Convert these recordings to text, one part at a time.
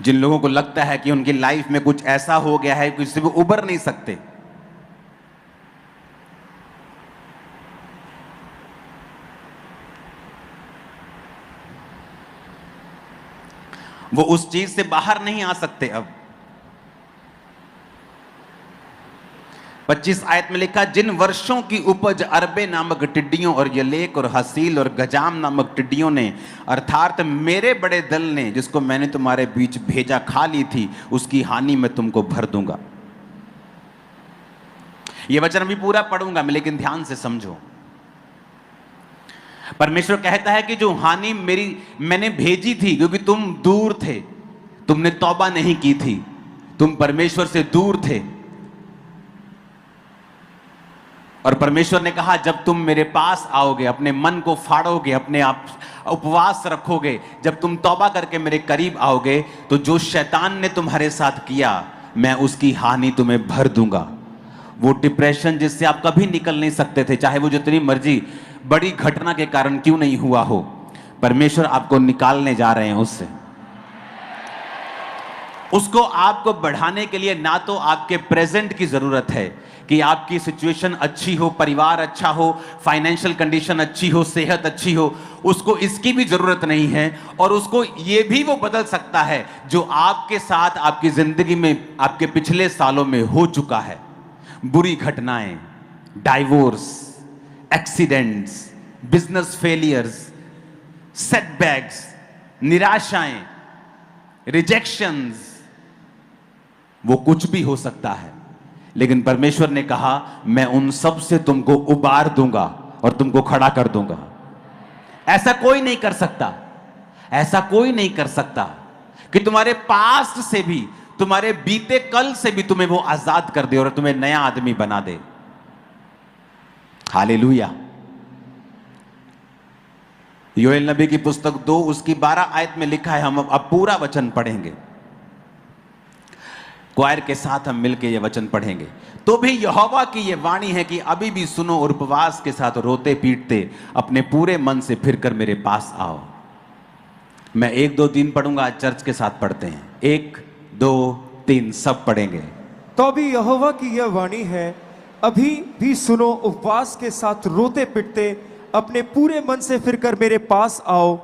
जिन लोगों को लगता है कि उनकी लाइफ में कुछ ऐसा हो गया है कि इससे वो उबर नहीं सकते, वो उस चीज से बाहर नहीं आ सकते। अब 25 आयत में लिखा, जिन वर्षों की उपज अरबे नामक टिड्डियों और यलेक और हसील और गजाम नामक टिड्डियों ने अर्थात मेरे बड़े दल ने जिसको मैंने तुम्हारे बीच भेजा खा ली थी, उसकी हानि मैं तुमको भर दूंगा। यह वचन भी पूरा पढ़ूंगा मैं, लेकिन ध्यान से समझो। परमेश्वर कहता है कि जो हानि मैंने भेजी थी, क्योंकि तुम दूर थे, तुमने तौबा नहीं की थी, तुम परमेश्वर से दूर थे, और परमेश्वर ने कहा जब तुम मेरे पास आओगे, अपने मन को फाड़ोगे, अपने आप उपवास रखोगे, जब तुम तौबा करके मेरे करीब आओगे, तो जो शैतान ने तुम्हारे साथ किया मैं उसकी हानि तुम्हें भर दूंगा। वो डिप्रेशन जिससे आप कभी निकल नहीं सकते थे, चाहे वो जितनी मर्जी बड़ी घटना के कारण क्यों नहीं हुआ हो, परमेश्वर आपको निकालने जा रहे हैं उससे। उसको आपको बढ़ाने के लिए ना तो आपके प्रेजेंट की जरूरत है कि आपकी सिचुएशन अच्छी हो, परिवार अच्छा हो, फाइनेंशियल कंडीशन अच्छी हो, सेहत अच्छी हो, उसको इसकी भी जरूरत नहीं है। और उसको ये भी वो बदल सकता है जो आपके साथ आपकी जिंदगी में आपके पिछले सालों में हो चुका है। बुरी घटनाएं, divorce, accidents, business failures, setbacks, निराशाएं, रिजेक्शंस, वो कुछ भी हो सकता है। लेकिन परमेश्वर ने कहा मैं उन सब से तुमको उबार दूंगा और तुमको खड़ा कर दूंगा। ऐसा कोई नहीं कर सकता, ऐसा कोई नहीं कर सकता कि तुम्हारे पास्ट से भी, तुम्हारे बीते कल से भी तुम्हें वो आजाद कर दे और तुम्हें नया आदमी बना दे। हालेलुया। योएल नबी की पुस्तक 2 उसकी 12 आयत में लिखा है, हम अब पूरा वचन पढ़ेंगे, क्वायर के साथ हम मिलकर यह वचन पढ़ेंगे। तो भी यहोवा की यह वाणी है कि अभी भी सुनो और उपवास के साथ रोते पीटते अपने पूरे मन से फिरकर मेरे पास आओ। मैं 1 2 3 पढ़ूंगा, आज चर्च के साथ पढ़ते हैं। 1 2 3 सब पढ़ेंगे। तो भी यहोवा की यह वाणी है, अभी भी सुनो, उपवास के साथ रोते पिटते अपने पूरे मन से फिरकर मेरे पास आओ।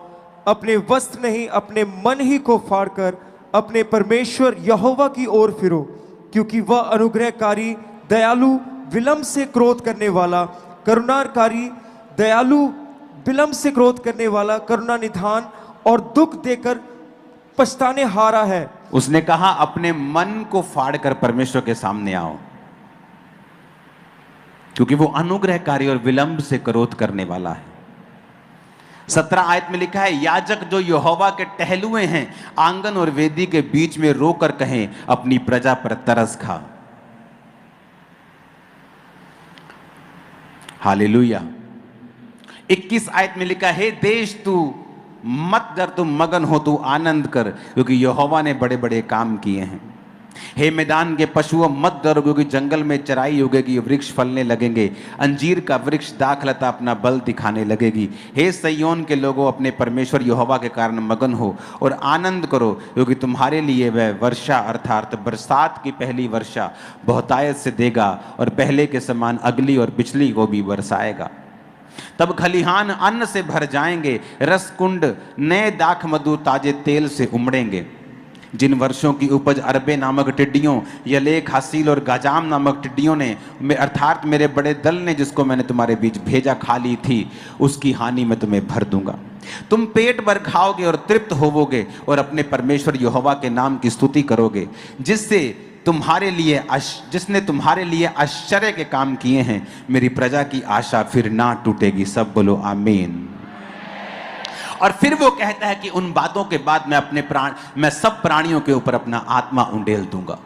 अपने वस्त्र नहीं, अपने मन ही को फाड़कर अपने परमेश्वर यहोवा की ओर फिरो, क्योंकि वह अनुग्रहकारी, दयालु, विलंब से क्रोध करने वाला, करुणाकारी, दयालु, विलंब से क्रोध करने वाला, करुणा निधान और दुख देकर पछताने हारा है। उसने कहा अपने मन को फाड़कर परमेश्वर के सामने आओ, क्योंकि वो अनुग्रहकारी और विलंब से क्रोध करने वाला है। 17 आयत में लिखा है, याजक जो यहोवा के टहलुए हैं आंगन और वेदी के बीच में रोकर कहें अपनी प्रजा पर तरस खा। हालेलुया। 21 आयत में लिखा है, देश तू मत डर, तू मगन हो, तू आनंद कर, क्योंकि यहोवा ने बड़े बड़े काम किए हैं। हे मैदान के पशुओं मत डरो, क्योंकि जंगल में चराई होगी, वृक्ष फलने लगेंगे, अंजीर का वृक्ष दाखलता अपना बल दिखाने लगेगी। हे सैयोन के लोगों, अपने परमेश्वर यहोवा के कारण मगन हो और आनंद करो, क्योंकि तुम्हारे लिए वह वर्षा अर्थात बरसात की पहली वर्षा बहुतायत से देगा और पहले के समान अगली और पिछली को भी बरसाएगा। तब खलिहान अन्न से भर जाएंगे, रस कुंड नए दाख मधु ताजे तेल से उमड़ेंगे। जिन वर्षों की उपज अरबे नामक टिड्डियों, यलेक, हसील और गजाम नामक टिड्डियों ने अर्थात मेरे बड़े दल ने जिसको मैंने तुम्हारे बीच भेजा खा ली थी, उसकी हानि मैं तुम्हें भर दूंगा। तुम पेट भर खाओगे और तृप्त होवोगे और अपने परमेश्वर यहोवा के नाम की स्तुति करोगे, जिसने तुम्हारे लिए आश्चर्य के काम किए हैं। मेरी प्रजा की आशा फिर ना टूटेगी। सब बोलो आमीन। और फिर वो कहता है कि उन बातों के बाद मैं सब प्राणियों के ऊपर अपना आत्मा उंडेल दूंगा।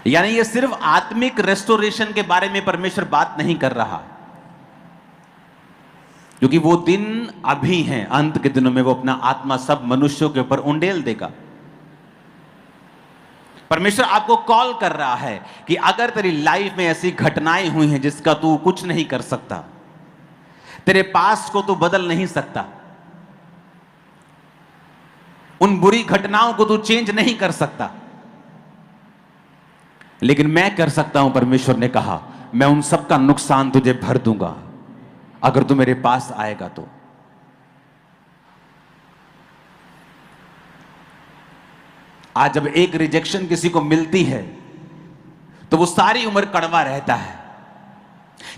यानी ये सिर्फ आत्मिक रेस्टोरेशन के बारे में परमेश्वर बात नहीं कर रहा, क्योंकि वो दिन अभी हैं, अंत के दिनों में वो अपना आत्मा सब मनुष्यों के ऊपर उंडेल देगा। परमेश्वर आपको कॉल कर रहा है कि अगर तेरी लाइफ में ऐसी घटनाएं हुई हैं जिसका तू कुछ नहीं कर सकता, तेरे पास्ट को तू बदल नहीं सकता, उन बुरी घटनाओं को तू चेंज नहीं कर सकता, लेकिन मैं कर सकता हूं। परमेश्वर ने कहा, मैं उन सब का नुकसान तुझे भर दूंगा अगर तू मेरे पास आएगा तो। आज जब एक रिजेक्शन किसी को मिलती है तो वो सारी उम्र कड़वा रहता है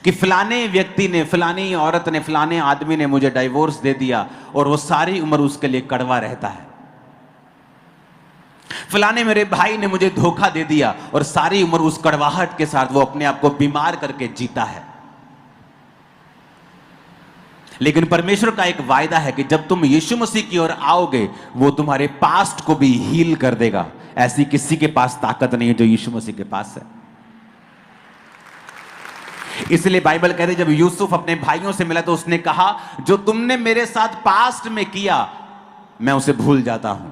कि फलाने व्यक्ति ने, फलानी औरत ने, फलाने आदमी ने मुझे डाइवोर्स दे दिया, और वो सारी उम्र उसके लिए कड़वा रहता है। फलाने मेरे भाई ने मुझे धोखा दे दिया, और सारी उम्र उस कड़वाहट के साथ वो अपने आप को बीमार करके जीता है। लेकिन परमेश्वर का एक वायदा है कि जब तुम यीशु मसीह की ओर आओगे, वो तुम्हारे पास्ट को भी हील कर देगा। ऐसी किसी के पास ताकत नहीं है जो यीशु मसीह के पास है। इसलिए बाइबल कहते जब यूसुफ अपने भाइयों से मिला तो उसने कहा, जो तुमने मेरे साथ पास्ट में किया मैं उसे भूल जाता हूं।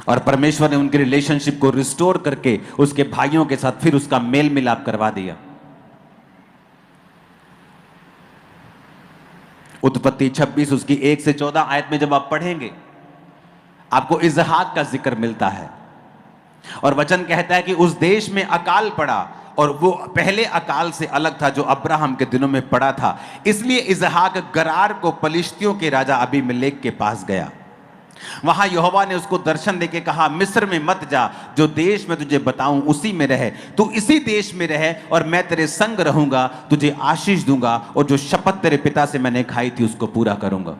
और परमेश्वर ने उनके रिलेशनशिप को रिस्टोर करके उसके भाइयों के साथ फिर उसका मेल मिलाप करवा दिया। उत्पत्ति 26 उसकी 1 से 14 आयत में जब आप पढ़ेंगे, आपको इजहाक का जिक्र मिलता है, और वचन कहता है कि उस देश में अकाल पड़ा, और वो पहले अकाल से अलग था जो अब्राहम के दिनों में पड़ा था। इसलिए इजहाक गरार को पलिश्तियों के राजा अबीमेलेक के पास गया। वहां यहोवा ने उसको दर्शन देके कहा, मिस्र में मत जा, जो देश में तुझे बताऊं उसी में रहे। तू इसी देश में रहे और मैं तेरे संग रहूंगा, तुझे आशीष दूंगा, और जो शपथ तेरे पिता से मैंने खाई थी उसको पूरा करूंगा।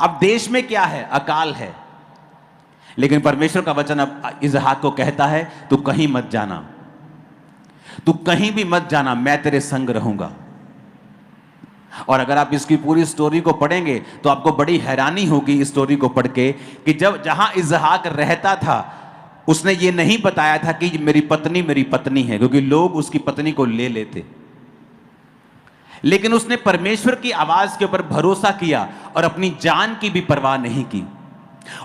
अब देश में क्या है? अकाल है। लेकिन परमेश्वर का वचन अब इजहाक को कहता है, तू कहीं मत जाना, तू कहीं भी मत जाना, मैं तेरे संग रहूंगा। और अगर आप इसकी पूरी स्टोरी को पढ़ेंगे तो आपको बड़ी हैरानी होगी इस स्टोरी को पढ़ के कि जब जहां इजहाक रहता था उसने ये नहीं बताया था कि मेरी पत्नी है, क्योंकि लोग उसकी पत्नी को ले लेते। लेकिन उसने परमेश्वर की आवाज के ऊपर भरोसा किया और अपनी जान की भी परवाह नहीं की।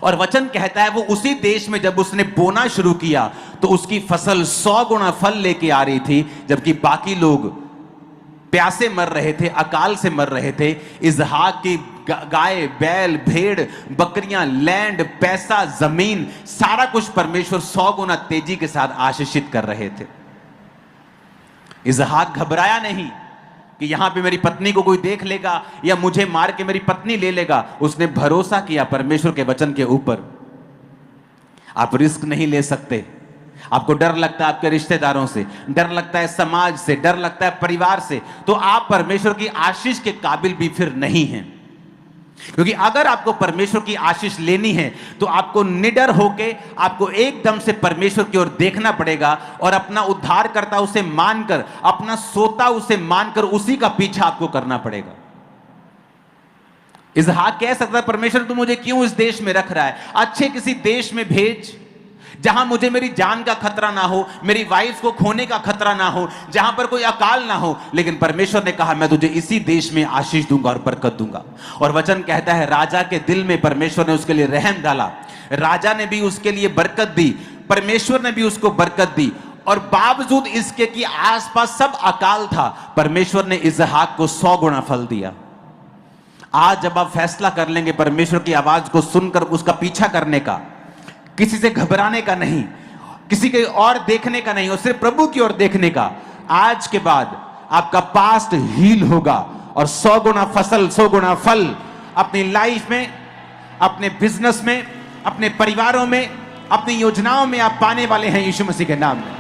और वचन कहता है वो उसी देश में जब उसने बोना शुरू किया तो उसकी फसल 100 गुना फल लेके आ रही थी, जबकि बाकी लोग प्यासे मर रहे थे, अकाल से मर रहे थे। इजहाक की गाय, बैल, भेड़, बकरियां, लैंड, पैसा, जमीन, सारा कुछ परमेश्वर 100 गुना तेजी के साथ आशीषित कर रहे थे। इजहाक घबराया नहीं कि यहां पे मेरी पत्नी को कोई देख लेगा या मुझे मार के मेरी पत्नी ले लेगा। उसने भरोसा किया परमेश्वर के वचन के ऊपर। आप रिस्क नहीं ले सकते। आपको डर लगता है आपके रिश्तेदारों से, डर लगता है समाज से, डर लगता है परिवार से, तो आप परमेश्वर की आशीष के काबिल भी फिर नहीं हैं। क्योंकि अगर आपको परमेश्वर की आशीष लेनी है तो आपको निडर होके, आपको एकदम से परमेश्वर की ओर देखना पड़ेगा और अपना उद्धारकर्ता उसे मानकर, अपना सोता उसे मानकर उसी का पीछा आपको करना पड़ेगा। इजहाक कह सकता है, परमेश्वर तू मुझे क्यों इस देश में रख रहा है? अच्छे किसी देश में भेज जहां मुझे मेरी जान का खतरा ना हो, मेरी वाइफ को खोने का खतरा ना हो, जहां पर कोई अकाल ना हो। लेकिन परमेश्वर ने कहा मैं तुझे इसी देश में आशीष दूंगा और बरकत दूंगा। और वचन कहता है राजा के दिल में परमेश्वर ने उसके लिए रहम डाला, राजा ने भी उसके लिए बरकत दी, परमेश्वर ने भी उसको बरकत दी। और बावजूद इसके कि आसपास सब अकाल था, परमेश्वर ने इजहाक को 100 गुना फल दिया। आज जब आप फैसला कर लेंगे परमेश्वर की आवाज को सुनकर उसका पीछा करने का, किसी से घबराने का नहीं, किसी के और देखने का नहीं, और सिर्फ प्रभु की ओर देखने का, आज के बाद आपका पास्ट हील होगा और 100 गुना फसल, 100 गुना फल अपनी लाइफ में, अपने बिजनेस में, अपने परिवारों में, अपनी योजनाओं में आप पाने वाले हैं यीशु मसीह के नाम में।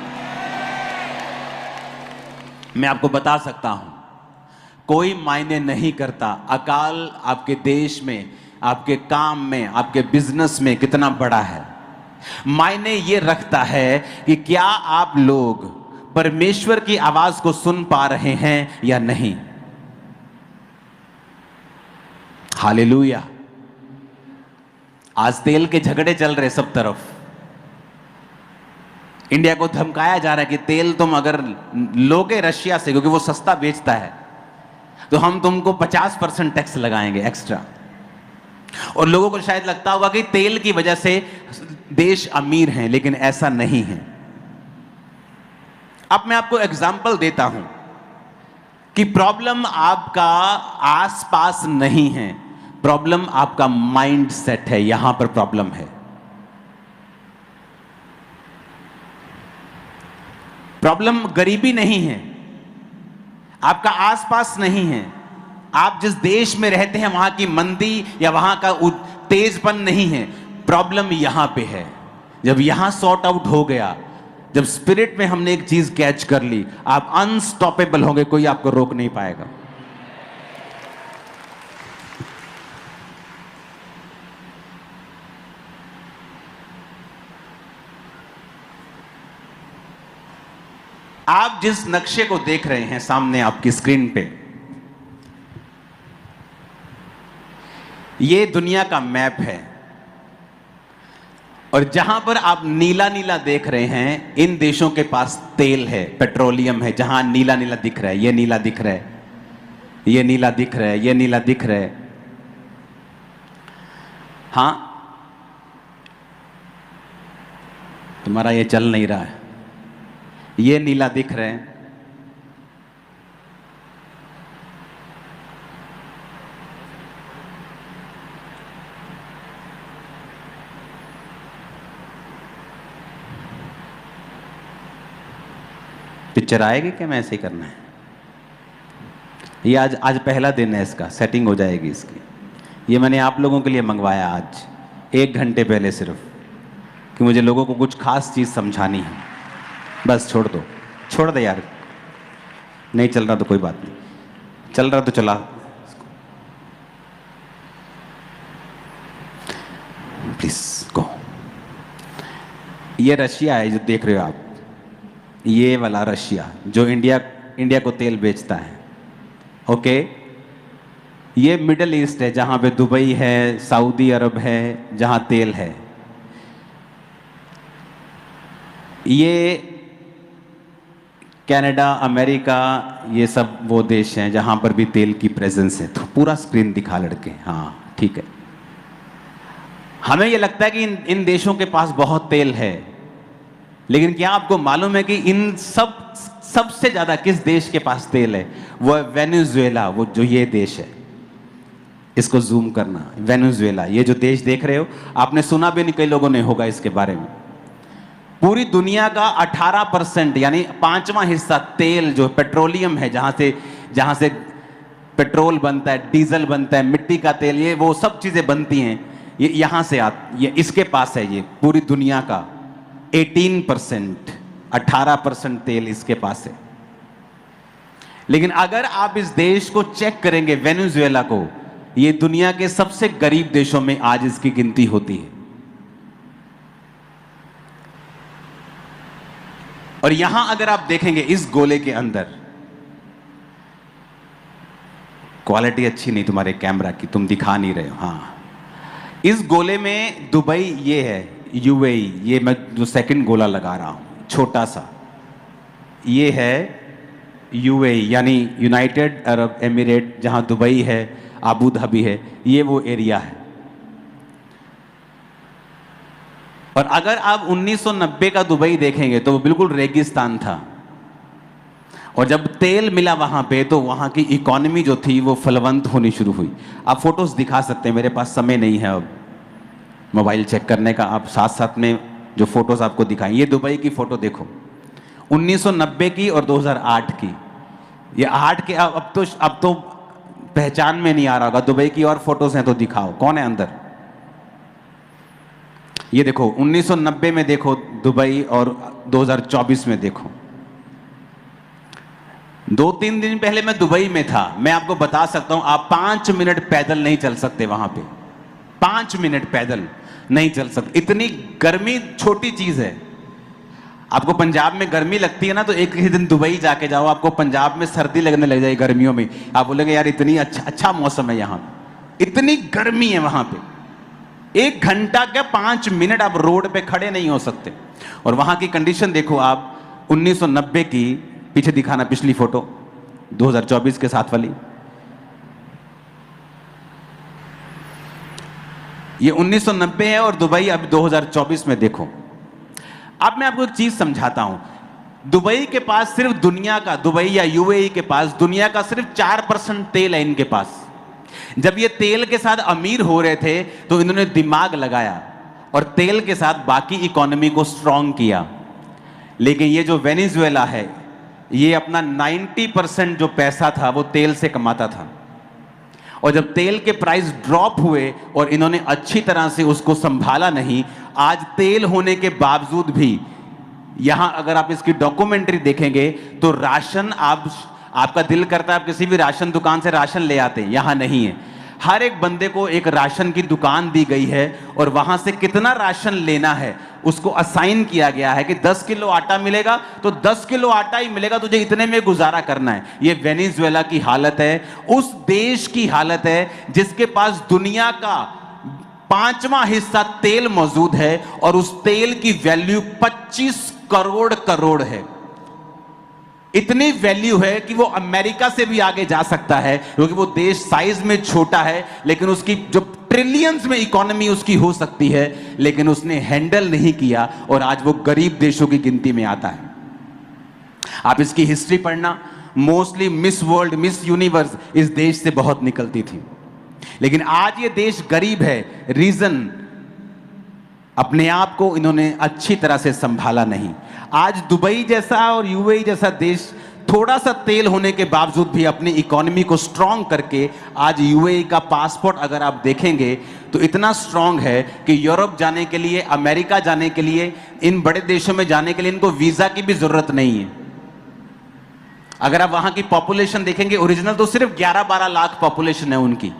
मैं आपको बता सकता हूं, कोई मायने नहीं करता अकाल आपके देश में, आपके काम में, आपके बिजनेस में कितना बड़ा है। मायने ये रखता है कि क्या आप लोग परमेश्वर की आवाज को सुन पा रहे हैं या नहीं। हालेलुया। आज तेल के झगड़े चल रहे सब तरफ। इंडिया को धमकाया जा रहा है कि तेल तुम अगर लोगे रशिया से, क्योंकि वो सस्ता बेचता है, तो हम तुमको 50% टैक्स लगाएंगे एक्स्ट्रा। और लोगों को शायद लगता होगा कि तेल की वजह से देश अमीर हैं, लेकिन ऐसा नहीं है। अब मैं आपको एग्जाम्पल देता हूं कि प्रॉब्लम आपका आसपास नहीं है, प्रॉब्लम आपका माइंड सेट है, यहां पर प्रॉब्लम है। प्रॉब्लम गरीबी नहीं है, आपका आसपास नहीं है, आप जिस देश में रहते हैं वहां की मंदी या वहां का तेजपन नहीं है। प्रॉब्लम यहां पे है। जब यहां सॉर्ट आउट हो गया, जब स्पिरिट में हमने एक चीज कैच कर ली, आप अनस्टॉपेबल होंगे, कोई आपको रोक नहीं पाएगा। आप जिस नक्शे को देख रहे हैं सामने आपकी स्क्रीन पे, ये दुनिया का मैप है। और जहां पर आप नीला नीला देख रहे हैं, इन देशों के पास तेल है, पेट्रोलियम है। जहां नीला नीला दिख रहा है, ये नीला दिख रहा है, ये नीला दिख रहा है, ये नीला दिख रहा है। हां, तुम्हारा ये चल नहीं रहा है, ये नीला दिख रहा है। पिक्चर आएगी क्या? मैं ऐसे ही करना है। ये आज पहला दिन है इसका, सेटिंग हो जाएगी इसकी। ये मैंने आप लोगों के लिए मंगवाया आज 1 घंटे पहले, सिर्फ कि मुझे लोगों को कुछ खास चीज़ समझानी है। बस छोड़ दो, छोड़ दे यार। नहीं चल रहा तो कोई बात नहीं, चल रहा तो चला। Please go. ये रशिया है जो देख रहे हो आप, ये वाला रशिया जो इंडिया को तेल बेचता है। ओके, ये मिडल ईस्ट है, जहां पे दुबई है, सऊदी अरब है, जहां तेल है। ये कनाडा, अमेरिका, ये सब वो देश हैं जहां पर भी तेल की प्रेजेंस है। तो पूरा स्क्रीन दिखा लड़के, हाँ ठीक है। हमें ये लगता है कि इन देशों के पास बहुत तेल है, लेकिन क्या आपको मालूम है कि इन सबसे ज्यादा किस देश के पास तेल है? वो है वेनेजुएला। वो जो ये देश है, इसको जूम करना, वेनेजुएला। ये जो देश देख रहे हो, आपने सुना भी नहीं, कई लोगों ने होगा इसके बारे में। पूरी दुनिया का 18% यानी 5वां हिस्सा तेल जो पेट्रोलियम है, जहां से पेट्रोल बनता है, डीजल बनता है, मिट्टी का तेल, ये वो सब चीजें बनती हैं, ये यहां से ये इसके पास है। ये पूरी दुनिया का 18%, 18% तेल इसके पास है। लेकिन अगर आप इस देश को चेक करेंगे, वेनेजुएला को, ये दुनिया के सबसे गरीब देशों में आज इसकी गिनती होती है। और यहां अगर आप देखेंगे इस गोले के अंदर, क्वालिटी अच्छी नहीं तुम्हारे कैमरा की, तुम दिखा नहीं रहे हो। हाँ, इस गोले में दुबई ये है, यूएई, ये मैं जो सेकंड गोला लगा रहा हूं छोटा सा, ये है यूएई यानी यूनाइटेड अरब एमिरेट, जहां दुबई है, अबू धाबी है, ये वो एरिया है। और अगर आप 1990 का दुबई देखेंगे तो वो बिल्कुल रेगिस्तान था। और जब तेल मिला वहां पे, तो वहां की इकोनॉमी जो थी वो फलवंत होनी शुरू हुई। आप फोटोज दिखा सकते हैं, मेरे पास समय नहीं है अब मोबाइल चेक करने का। आप साथ साथ में जो फोटोज आपको दिखाएं, ये दुबई की फोटो देखो, 1990 की और 2008 की। ये 8 के अब तो पहचान में नहीं आ रहा होगा। दुबई की और फोटोज हैं तो दिखाओ, कौन है अंदर? ये देखो 1990 में देखो दुबई, और 2024 में देखो। 2-3 दिन पहले मैं दुबई में था। मैं आपको बता सकता हूं, आप 5 मिनट पैदल नहीं चल सकते वहां पे। 5 मिनट पैदल नहीं चल सकते। इतनी गर्मी छोटी चीज है। आपको पंजाब में गर्मी लगती है ना, तो एक ही दिन दुबई जाके जाओ, आपको पंजाब में सर्दी लगने लग जाएगी गर्मियों में। आप बोलेंगे यार इतनी अच्छा मौसम है यहाँ, इतनी गर्मी है वहां पे। 1 घंटा क्या 5 मिनट आप रोड पे खड़े नहीं हो सकते। और वहां की कंडीशन देखो आप, 1990 की, पीछे दिखाना पिछली फोटो, 2024 के साथ वाली। ये 1990 है और दुबई अब 2024 में देखो। अब मैं आपको एक चीज समझाता हूं। दुबई के पास सिर्फ दुनिया का, दुबई या यूएई के पास दुनिया का सिर्फ 4% तेल है इनके पास। जब ये तेल के साथ अमीर हो रहे थे तो इन्होंने दिमाग लगाया और तेल के साथ बाकी इकोनॉमी को स्ट्रांग किया। लेकिन ये जो वेनेजुएला है, ये अपना 90% जो पैसा था वो तेल से कमाता था, और जब तेल के प्राइस ड्रॉप हुए और इन्होंने अच्छी तरह से उसको संभाला नहीं, आज तेल होने के बावजूद भी यहां अगर आप इसकी डॉक्यूमेंट्री देखेंगे तो राशन आपका दिल करता है आप किसी भी राशन दुकान से राशन ले आते हैं, यहां नहीं है। हर एक बंदे को एक राशन की दुकान दी गई है और वहां से कितना राशन लेना है उसको असाइन किया गया है कि 10 किलो आटा मिलेगा तो 10 किलो आटा ही मिलेगा, तुझे इतने में गुजारा करना है। ये वेनेजुएला की हालत है, उस देश की हालत है जिसके पास दुनिया का 5वां हिस्सा तेल मौजूद है और उस तेल की वैल्यू 25 करोड़ है। इतनी वैल्यू है कि वो अमेरिका से भी आगे जा सकता है, क्योंकि वो देश साइज में छोटा है लेकिन उसकी जो ट्रिलियंस में इकोनॉमी उसकी हो सकती है, लेकिन उसने हैंडल नहीं किया और आज वो गरीब देशों की गिनती में आता है। आप इसकी हिस्ट्री पढ़ना, mostly miss world, miss universe इस देश से बहुत निकलती थी, लेकिन आज ये देश गरीब है। रीजन, अपने आप को इन्होंने अच्छी तरह से संभाला नहीं। आज दुबई जैसा और यूएई जैसा देश थोड़ा सा तेल होने के बावजूद भी अपनी इकोनॉमी को स्ट्रांग करके, आज यूएई का पासपोर्ट अगर आप देखेंगे तो इतना स्ट्रांग है कि यूरोप जाने के लिए, अमेरिका जाने के लिए, इन बड़े देशों में जाने के लिए इनको वीजा की भी जरूरत नहीं है। अगर आप वहां की पॉपुलेशन देखेंगे, ओरिजिनल तो सिर्फ 11-12 लाख पॉपुलेशन है उनकी,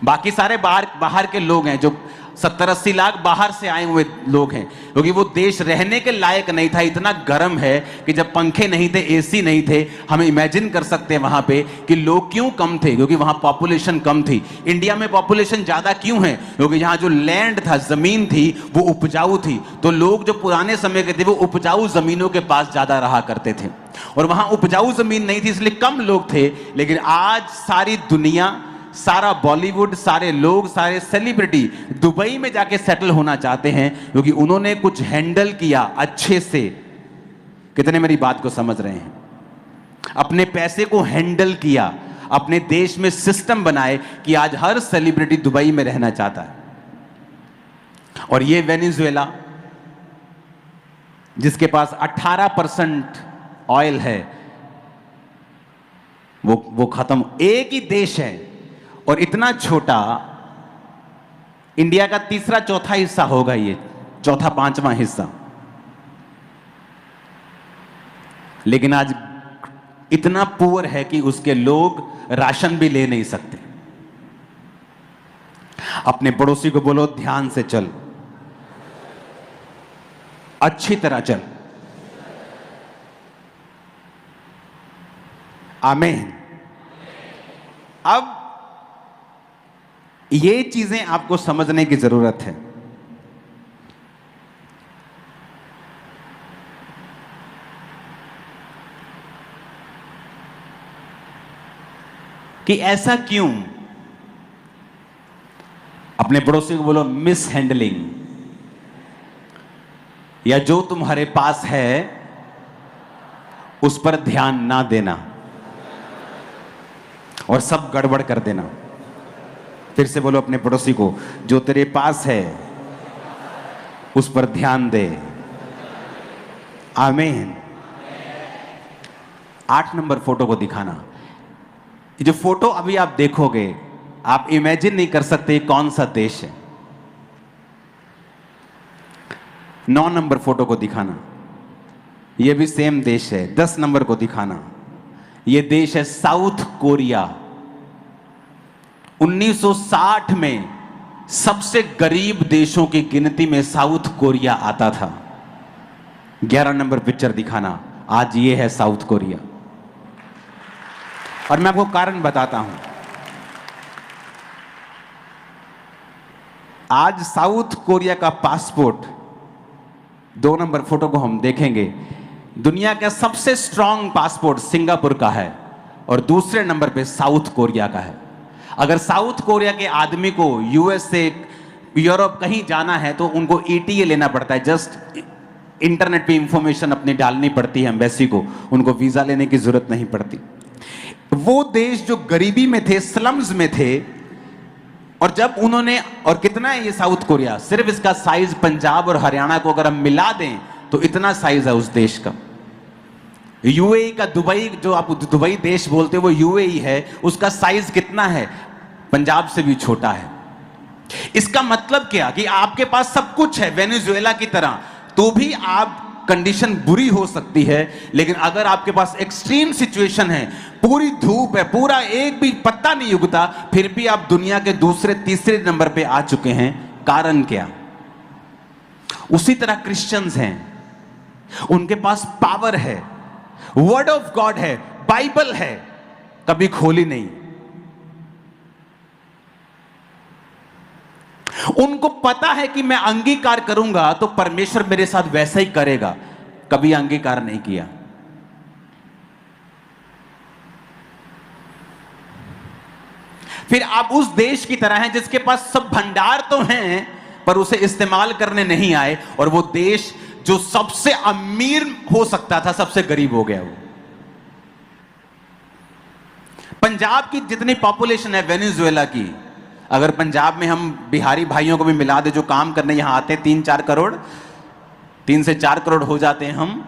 बाकी सारे बाहर के लोग हैं, जो 70-80 लाख बाहर से आए हुए लोग हैं, क्योंकि वो देश रहने के लायक नहीं था। इतना गर्म है कि जब पंखे नहीं थे, एसी नहीं थे, हम इमेजिन कर सकते हैं वहां पे कि लोग क्यों कम थे, क्योंकि वहां पॉपुलेशन कम थी। इंडिया में पॉपुलेशन ज्यादा क्यों है? क्योंकि यहाँ जो लैंड था, जमीन थी, वो उपजाऊ थी, तो लोग जो पुराने समय के थे वो उपजाऊ जमीनों के पास ज्यादा रहा करते थे, और वहां उपजाऊ जमीन नहीं थी इसलिए कम लोग थे। लेकिन आज सारी दुनिया, सारा बॉलीवुड, सारे लोग, सारे सेलिब्रिटी दुबई में जाके सेटल होना चाहते हैं, क्योंकि उन्होंने कुछ हैंडल किया अच्छे से। कितने मेरी बात को समझ रहे हैं? अपने पैसे को हैंडल किया, अपने देश में सिस्टम बनाए कि आज हर सेलिब्रिटी दुबई में रहना चाहता है। और ये वेनेजुएला जिसके पास 18% ऑयल है, वो खत्म। एक ही देश है और इतना छोटा, इंडिया का तीसरा चौथा हिस्सा होगा, ये चौथा 5वां हिस्सा, लेकिन आज इतना पुअर है कि उसके लोग राशन भी ले नहीं सकते। अपने पड़ोसी को बोलो, ध्यान से चल, अच्छी तरह चल। आमीन। अब ये चीजें आपको समझने की जरूरत है। कि ऐसा क्यों? अपने पड़ोसी को बोलो, मिस हैंडलिंग, या जो तुम्हारे पास है उस पर ध्यान ना देना और सब गड़बड़ कर देना। फिर से बोलो अपने पड़ोसी को, जो तेरे पास है उस पर ध्यान दे। आमीन। 8 नंबर फोटो को दिखाना। जो फोटो अभी आप देखोगे, आप इमेजिन नहीं कर सकते कौन सा देश है। 9 नंबर फोटो को दिखाना। यह भी सेम देश है। 10 नंबर को दिखाना। यह देश है साउथ कोरिया। 1960 में सबसे गरीब देशों की गिनती में साउथ कोरिया आता था। 11 नंबर पिक्चर दिखाना। आज ये है साउथ कोरिया। और मैं आपको कारण बताता हूं। आज साउथ कोरिया का पासपोर्ट, 2 नंबर फोटो को हम देखेंगे, दुनिया का सबसे स्ट्रांग पासपोर्ट सिंगापुर का है और दूसरे नंबर पे साउथ कोरिया का है। अगर साउथ कोरिया के आदमी को यूएस से यूरोप कहीं जाना है तो उनको ईटीए लेना पड़ता है। जस्ट इंटरनेट पे इंफॉर्मेशन अपनी डालनी पड़ती है एम्बेसी को, उनको वीजा लेने की जरूरत नहीं पड़ती। वो देश जो गरीबी में थे, स्लम्स में थे, और जब उन्होंने, और कितना है ये साउथ कोरिया, सिर्फ इसका साइज पंजाब और हरियाणा को अगर हम मिला दें तो इतना साइज है उस देश का। यूएई का, दुबई जो आप दुबई देश बोलते हो वो यूएई है, उसका साइज कितना है, पंजाब से भी छोटा है। इसका मतलब क्या कि आपके पास सब कुछ है वेनेजुएला की तरह, तो भी आप कंडीशन बुरी हो सकती है, लेकिन अगर आपके पास एक्सट्रीम सिचुएशन है, पूरी धूप है, पूरा एक भी पत्ता नहीं उगता, फिर भी आप दुनिया के दूसरे तीसरे नंबर पे आ चुके हैं। कारण क्या? उसी तरह क्रिश्चियंस हैं, उनके पास पावर है, वर्ड ऑफ गॉड है, बाइबल है, कभी खोली नहीं। उनको पता है कि मैं अंगीकार करूंगा तो परमेश्वर मेरे साथ वैसा ही करेगा, कभी अंगीकार नहीं किया। फिर आप उस देश की तरह हैं जिसके पास सब भंडार तो हैं पर उसे इस्तेमाल करने नहीं आए, और वो देश जो सबसे अमीर हो सकता था सबसे गरीब हो गया। वो पंजाब की जितनी पॉपुलेशन है वेनेजुएला की, अगर पंजाब में हम बिहारी भाइयों को भी मिला दे जो काम करने यहां आते हैं, 3-4 करोड़, 3 से 4 करोड़ हो जाते हैं हम,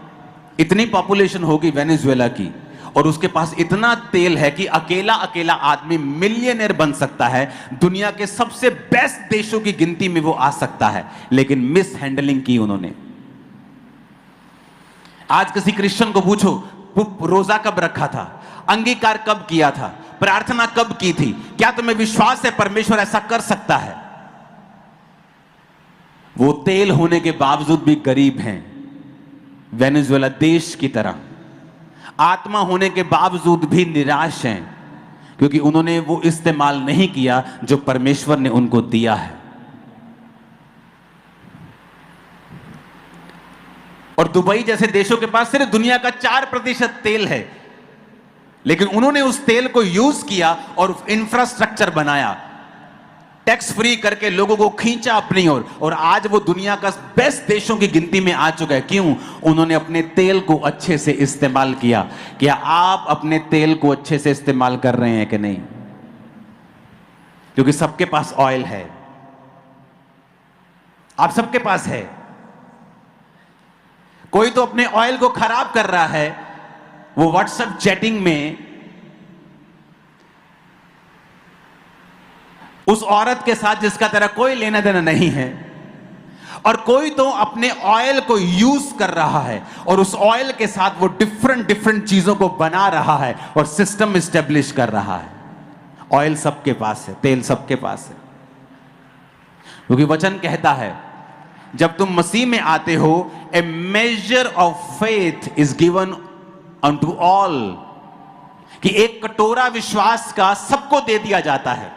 इतनी पॉपुलेशन होगी वेनेजुएला की, और उसके पास इतना तेल है कि अकेला अकेला आदमी मिलियनेयर बन सकता है, दुनिया के सबसे बेस्ट देशों की गिनती में वो आ सकता है, लेकिन मिस हैंडलिंग की उन्होंने। आज किसी क्रिश्चियन को पूछो रोजा कब रखा था, अंगीकार कब किया था, प्रार्थना कब की थी, क्या तुम्हें विश्वास है परमेश्वर ऐसा कर सकता है? वो तेल होने के बावजूद भी गरीब हैं, वेनेजुएला देश की तरह। आत्मा होने के बावजूद भी निराश हैं, क्योंकि उन्होंने वो इस्तेमाल नहीं किया जो परमेश्वर ने उनको दिया है। और दुबई जैसे देशों के पास सिर्फ दुनिया का 4% तेल है, लेकिन उन्होंने उस तेल को यूज किया और इंफ्रास्ट्रक्चर बनाया, टैक्स फ्री करके लोगों को खींचा अपनी ओर, और आज वो दुनिया का बेस्ट देशों की गिनती में आ चुका है। क्यों? उन्होंने अपने तेल को अच्छे से इस्तेमाल किया। क्या आप अपने तेल को अच्छे से इस्तेमाल कर रहे हैं कि नहीं? क्योंकि सबके पास ऑयल है, आप सबके पास है। कोई तो अपने ऑयल को खराब कर रहा है, वो व्हाट्सएप चैटिंग में उस औरत के साथ जिसका तेरा कोई लेना देना नहीं है, और कोई तो अपने ऑयल को यूज कर रहा है और उस ऑयल के साथ वो डिफरेंट चीजों को बना रहा है और सिस्टम एस्टेब्लिश कर रहा है। ऑयल सबके पास है, तेल सबके पास है, क्योंकि वचन कहता है जब तुम मसीह में आते हो, a measure of faith is given unto all, कि एक कटोरा विश्वास का सबको दे दिया जाता है।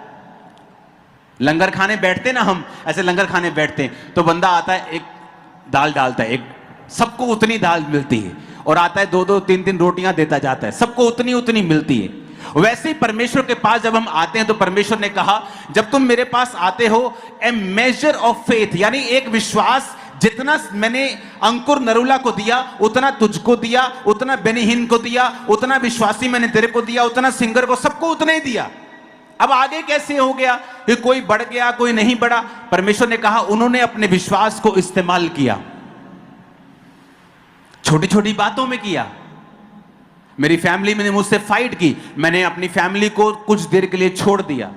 लंगर खाने बैठते ना हम, ऐसे लंगर खाने बैठते हैं तो बंदा आता है, एक दाल डालता है, एक सबको उतनी दाल मिलती है, और आता है 2-2 3-3 रोटियां देता जाता है, सबको उतनी मिलती है। वैसे ही परमेश्वर के पास जब हम आते हैं तो परमेश्वर ने कहा जब तुम मेरे पास आते हो, ए मेजर ऑफ फेथ, यानी एक विश्वास, जितना मैंने अंकुर नरुला को दिया उतना तुझको दिया, उतना बेनीहीन को दिया, उतना विश्वासी मैंने तेरे को दिया, उतना सिंगर को, सबको उतना ही दिया। अब आगे कैसे हो गया कि कोई बढ़ गया कोई नहीं बढ़ा? परमेश्वर ने कहा उन्होंने अपने विश्वास को इस्तेमाल किया, छोटी छोटी बातों में किया। मेरी फैमिली ने मुझसे फाइट की, मैंने अपनी फैमिली को कुछ देर के लिए छोड़ दिया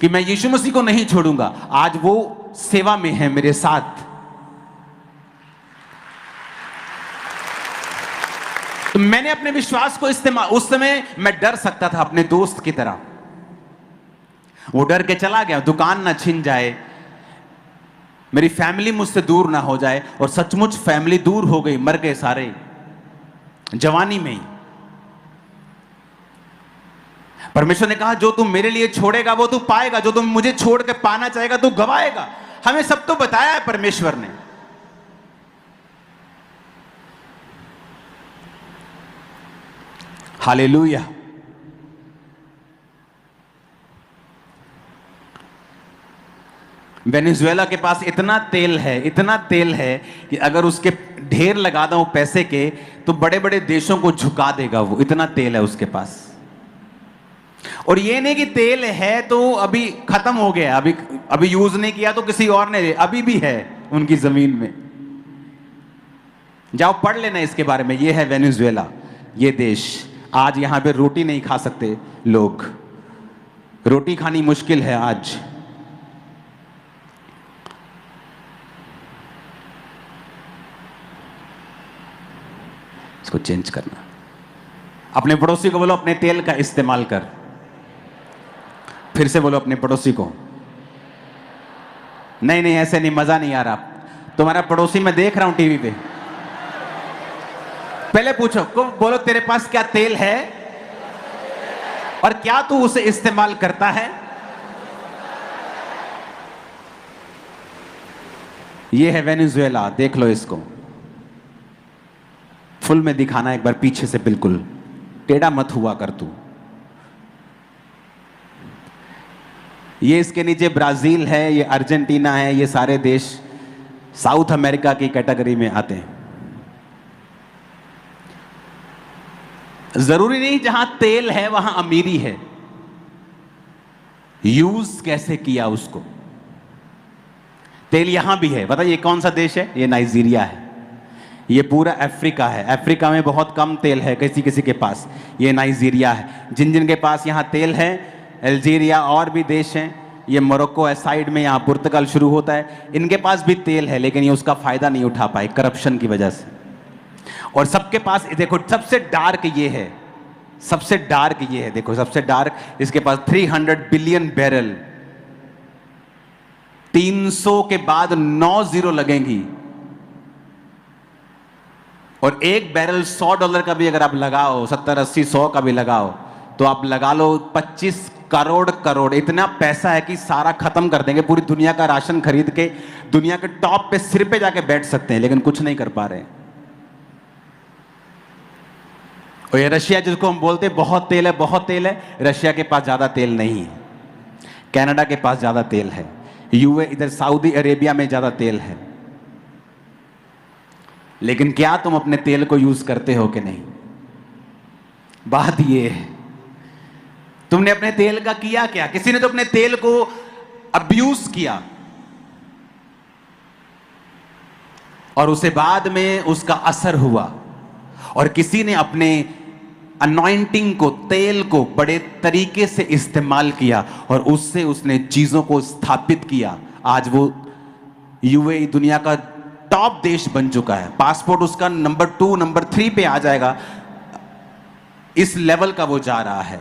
कि मैं यीशु मसीह को नहीं छोड़ूंगा। आज वो सेवा में है मेरे साथ। तो मैंने अपने विश्वास को इस्तेमाल, उस समय मैं डर सकता था अपने दोस्त की तरह, वो डर के चला गया, दुकान ना छिन जाए, मेरी फैमिली मुझसे दूर ना हो जाए, और सचमुच फैमिली दूर हो गई, मर गए सारे जवानी में ही। परमेश्वर ने कहा जो तुम मेरे लिए छोड़ेगा वो तू पाएगा, जो तुम मुझे छोड़ के पाना चाहेगा तू गवाएगा। हमें सब तो बताया है परमेश्वर ने। हालेलुया। वेनेजुएला के पास इतना तेल है कि अगर उसके ढेर लगा दो पैसे के तो बड़े बड़े देशों को झुका देगा वो, इतना तेल है उसके पास। और ये नहीं कि तेल है तो अभी खत्म हो गया, अभी यूज नहीं किया तो किसी और ने, अभी भी है उनकी जमीन में। जाओ पढ़ लेना इसके बारे में। ये है वेनेजुएला, ये देश। आज यहां पे रोटी नहीं खा सकते लोग, रोटी खानी मुश्किल है आज। इसको चेंज करना। अपने पड़ोसी को बोलो अपने तेल का इस्तेमाल कर। फिर से बोलो अपने पड़ोसी को। नहीं नहीं ऐसे नहीं, मजा नहीं आ रहा। तुम्हारा पड़ोसी मैं देख रहा हूं टीवी पे। पहले पूछो को, बोलो तेरे पास क्या तेल है और क्या तू उसे इस्तेमाल करता है। ये है वेनेजुएला, देख लो इसको। फुल में दिखाना एक बार पीछे से, बिल्कुल टेढ़ा मत हुआ कर तू। ये इसके नीचे ब्राजील है, ये अर्जेंटीना है, ये सारे देश साउथ अमेरिका की कैटेगरी में आते हैं। जरूरी नहीं जहां तेल है वहां अमीरी है, यूज कैसे किया उसको। तेल यहां भी है, बताइए कौन सा देश है? ये नाइजीरिया है। ये पूरा अफ्रीका है, अफ्रीका में बहुत कम तेल है किसी किसी के पास। ये नाइजीरिया है। जिन जिन के पास यहाँ तेल है, अल्जीरिया और भी देश हैं, ये मोरक्को है साइड में, यहाँ पुर्तगाल शुरू होता है, इनके पास भी तेल है लेकिन ये उसका फायदा नहीं उठा पाए करप्शन की वजह से। और सबके पास देखो, सबसे डार्क ये है, सबसे डार्क ये है, देखो सबसे डार्क, इसके पास 300 बिलियन बैरल। 300 के बाद 9 जीरो लगेंगी। और एक बैरल $100 का भी अगर आप लगाओ, 70, 80, 100 का भी लगाओ, तो आप लगा लो 25 करोड़। इतना पैसा है कि सारा खत्म कर देंगे। पूरी दुनिया का राशन खरीद के दुनिया के टॉप पे, सिर पे जाके बैठ सकते हैं, लेकिन कुछ नहीं कर पा रहे। और ये रशिया जिसको हम बोलते हैं बहुत तेल है, बहुत तेल है, रशिया के पास ज्यादा तेल नहीं है। कनाडा के पास ज्यादा तेल है, यूए इधर सऊदी अरेबिया में ज्यादा तेल है। लेकिन क्या तुम अपने तेल को यूज करते हो कि नहीं? बात ये है, तुमने अपने तेल का किया क्या? किसी ने तो अपने तेल को अब्यूज किया और उसे बाद में उसका असर हुआ। और किसी ने अपने अनॉइंटिंग को, तेल को बड़े तरीके से इस्तेमाल किया और उससे उसने चीजों को स्थापित किया। आज वो यूएई दुनिया का टॉप देश बन चुका है। पासपोर्ट उसका नंबर 2, नंबर 3 पे आ जाएगा। इस लेवल का वो जा रहा है।